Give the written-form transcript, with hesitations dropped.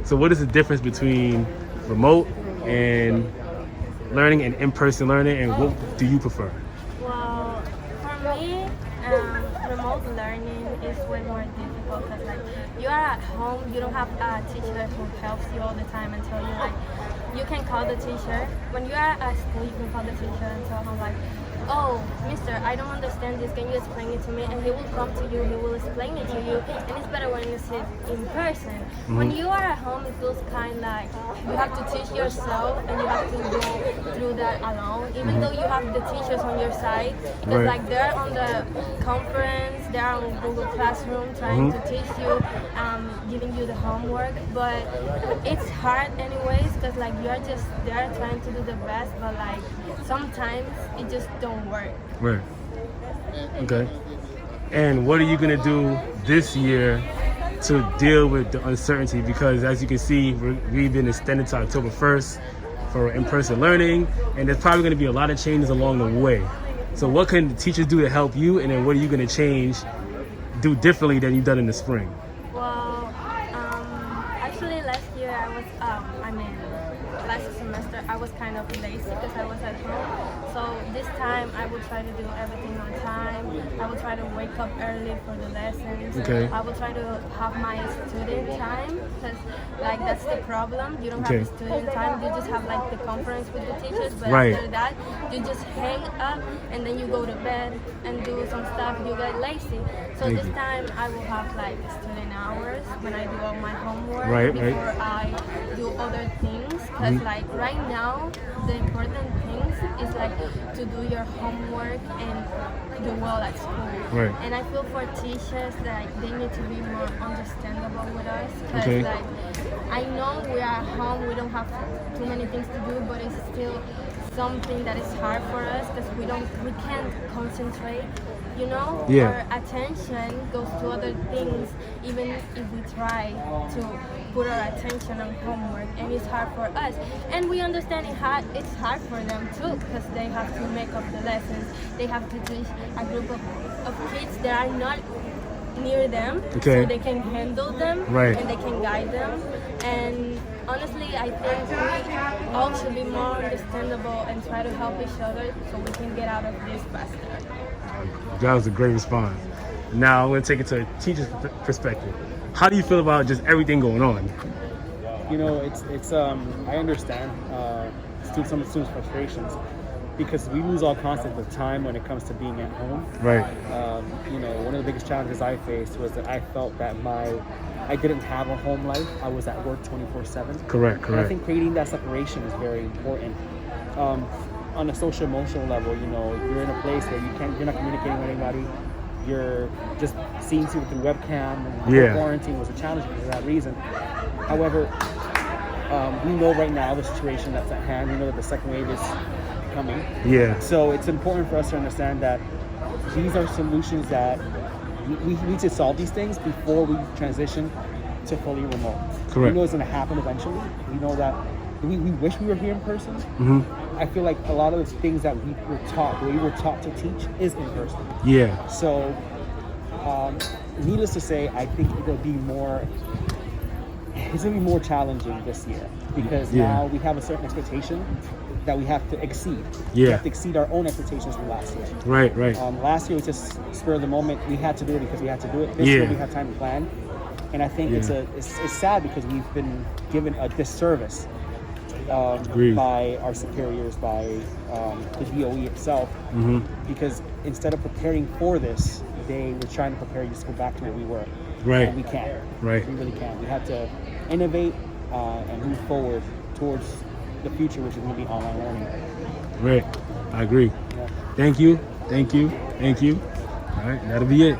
So what is the difference between remote and learning and in-person learning, and what do you prefer? Well, for me, remote learning is way more difficult because like you are at home, you don't have a teacher who helps you all the time and tell you like you can call the teacher. When you are at school, you can call the teacher and tell him like, oh, mister, I don't understand this, can you explain it to me? And he will come to you, he will explain it to you, and it's better when you sit in person. When you are at home, it feels kind of like you have to teach yourself and you have to go through that alone, even though you have the teachers on your side, because like they're on the conference, they're on Google Classroom trying to teach you, giving you the homework, but it's hard anyways, because like you're just there trying to do the best, but like sometimes it just don't work. Right. Okay. And what are you gonna do this year to deal with the uncertainty? Because as you can see, we've been extended to October 1st for in-person learning, and there's probably gonna be a lot of changes along the way. So what can the teachers do to help you, and then what are you gonna do differently than you've done in the spring? Well, actually last year last semester I was kind of lazy because I was at home. So this time I will try to do everything on time. I will try to wake up early for the lessons. Okay. I will try to have my student time because like that's the problem. You don't have the student time. You just have like the conference with the teachers, but after that you just hang up and then you go to bed and do some stuff. You get lazy. So this time I will have like student hours when I do all my homework before I do other things. Because like right now the important things is like to do your homework and do well at school. And I feel for teachers that they need to be more understandable with us, because like I know we are at home, we don't have too many things to do, but it's still something that is hard for us because we can't concentrate. You know, our attention goes to other things, even if we try to put our attention on homework, and it's hard for us. And we understand it's hard for them too, because they have to make up the lessons. They have to teach a group of kids that are not near them, so they can handle them and they can guide them. And honestly, I think we all should be more understandable and try to help each other so we can get out of this faster. That was a great response. Now I'm going to take it to a teacher's perspective. How do you feel about just everything going on? You know, it's I understand some students' frustrations because we lose all concept of time when it comes to being at home. You know, one of the biggest challenges I faced was that I felt that I didn't have a home life. I was at work 24/7. Correct. And I think creating that separation is very important. On a social emotional level, you know, you're in a place where you're not communicating with anybody. You're just seeing people through webcam, and quarantine was a challenge because of that reason. However, we know right now the situation that's at hand. We know that the second wave is coming. So it's important for us to understand that these are solutions that we need to solve these things before we transition to fully remote. We know it's going to happen eventually. We know that we wish we were here in person. I feel like a lot of the things that we were taught to teach is in person. So needless to say, I think it's going to be more challenging this year because now we have a certain expectation that we have to exceed. We have to exceed our own expectations from last year. Last year was just spur of the moment. We had to do it because we had to do it. This year we had time to plan. And I think it's sad because we've been given a disservice by our superiors, by the DOE itself, because instead of preparing for this, they were trying to prepare you to go back to where we were. And we can't. We really can't. We have to innovate and move forward towards the future, which is going to be online learning. I agree. Thank you. All right, that'll be it.